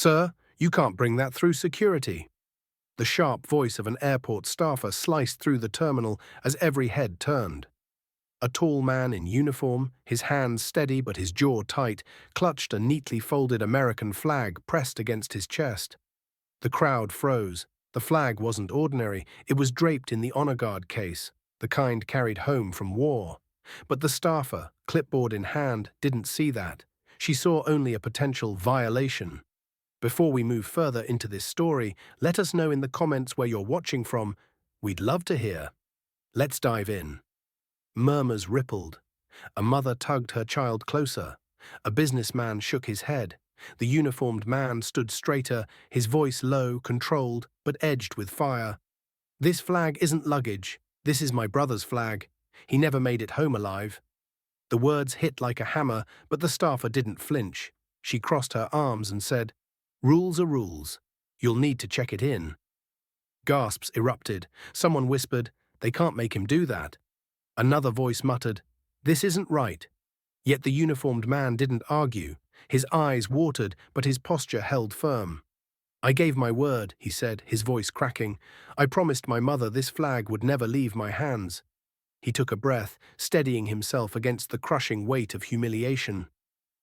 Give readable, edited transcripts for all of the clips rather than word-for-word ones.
"Sir, you can't bring that through security." The sharp voice of an airport staffer sliced through the terminal as every head turned. A tall man in uniform, his hands steady but his jaw tight, clutched a neatly folded American flag pressed against his chest. The crowd froze. The flag wasn't ordinary, it was draped in the honor guard case, the kind carried home from war. But the staffer, clipboard in hand, didn't see that. She saw only a potential violation. Before we move further into this story, let us know in the comments where you're watching from. We'd love to hear. Let's dive in. Murmurs rippled. A mother tugged her child closer. A businessman shook his head. The uniformed man stood straighter, his voice low, controlled, but edged with fire. "This flag isn't luggage. This is my brother's flag. He never made it home alive." The words hit like a hammer, but the staffer didn't flinch. She crossed her arms and said, "Rules are rules. You'll need to check it in." Gasps erupted. Someone whispered, "They can't make him do that." Another voice muttered, "This isn't right." Yet the uniformed man didn't argue. His eyes watered, but his posture held firm. "I gave my word," he said, his voice cracking. "I promised my mother this flag would never leave my hands." He took a breath, steadying himself against the crushing weight of humiliation.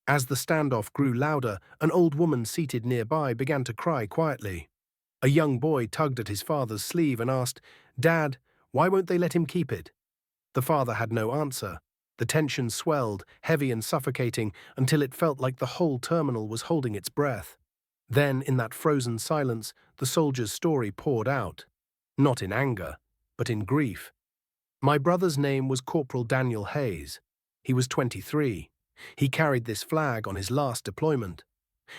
As the standoff grew louder, an old woman seated nearby began to cry quietly. A young boy tugged at his father's sleeve and asked, "Dad, why won't they let him keep it?" The father had no answer. The tension swelled, heavy and suffocating, until it felt like the whole terminal was holding its breath. Then, in that frozen silence, the soldier's story poured out. Not in anger, but in grief. "My brother's name was Corporal Daniel Hayes. He was 23. He carried this flag on his last deployment.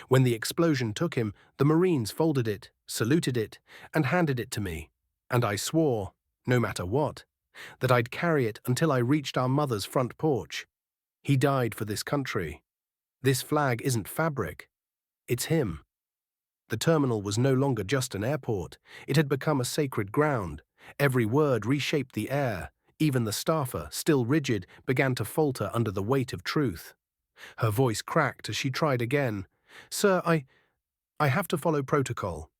When the explosion took him, the Marines folded it, saluted it, and handed it to me. And I swore, no matter what, that I'd carry it until I reached our mother's front porch. He died for this country. This flag isn't fabric. It's him." The terminal was no longer just an airport. It had become a sacred ground. Every word reshaped the air. Even the staffer, still rigid, began to falter under the weight of truth. Her voice cracked as she tried again. "Sir, I have to follow protocol."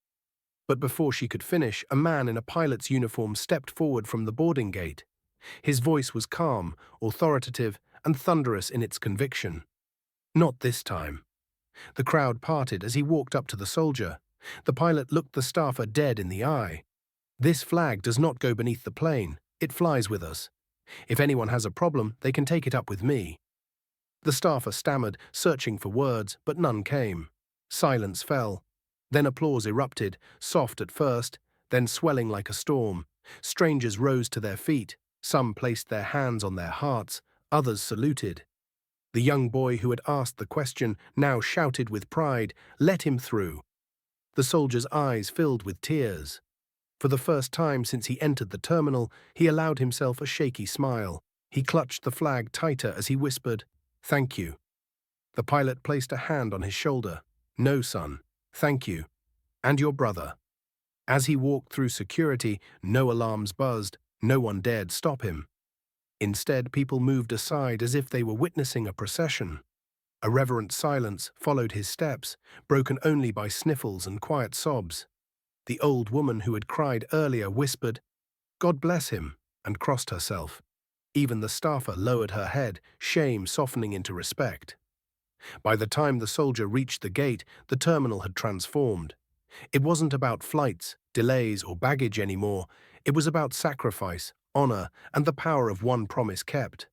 But before she could finish, a man in a pilot's uniform stepped forward from the boarding gate. His voice was calm, authoritative, and thunderous in its conviction. "Not this time." The crowd parted as he walked up to the soldier. The pilot looked the staffer dead in the eye. "This flag does not go beneath the plane. It flies with us. If anyone has a problem, they can take it up with me." The staffer stammered, searching for words, but none came. Silence fell. Then applause erupted, soft at first, then swelling like a storm. Strangers rose to their feet. Some placed their hands on their hearts, others saluted. The young boy who had asked the question now shouted with pride, "Let him through." The soldier's eyes filled with tears. For the first time since he entered the terminal, he allowed himself a shaky smile. He clutched the flag tighter as he whispered, "Thank you." The pilot placed a hand on his shoulder. "No, son. Thank you. And your brother." As he walked through security, no alarms buzzed, no one dared stop him. Instead, people moved aside as if they were witnessing a procession. A reverent silence followed his steps, broken only by sniffles and quiet sobs. The old woman who had cried earlier whispered, "God bless him," and crossed herself. Even the staffer lowered her head, shame softening into respect. By the time the soldier reached the gate, the terminal had transformed. It wasn't about flights, delays, or baggage anymore. It was about sacrifice, honor, and the power of one promise kept.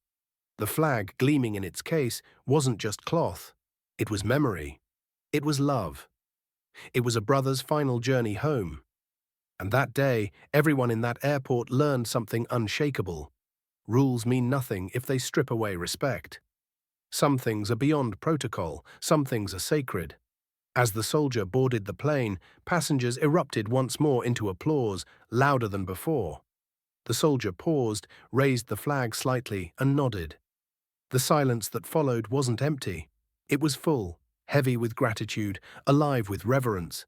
The flag, gleaming in its case, wasn't just cloth. It was memory. It was love. It was a brother's final journey home. And that day, everyone in that airport learned something unshakable. Rules mean nothing if they strip away respect. Some things are beyond protocol, some things are sacred. As the soldier boarded the plane, passengers erupted once more into applause, louder than before. The soldier paused, raised the flag slightly, and nodded. The silence that followed wasn't empty. It was full, heavy with gratitude, alive with reverence.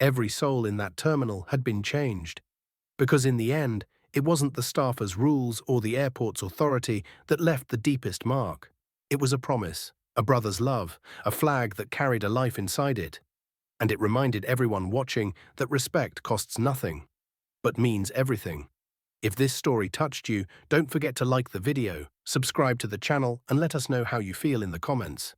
Every soul in that terminal had been changed. Because in the end, it wasn't the staffer's rules or the airport's authority that left the deepest mark. It was a promise, a brother's love, a flag that carried a life inside it. and it reminded everyone watching that respect costs nothing, but means everything. If this story touched you, don't forget to like the video, subscribe to the channel, and let us know how you feel in the comments.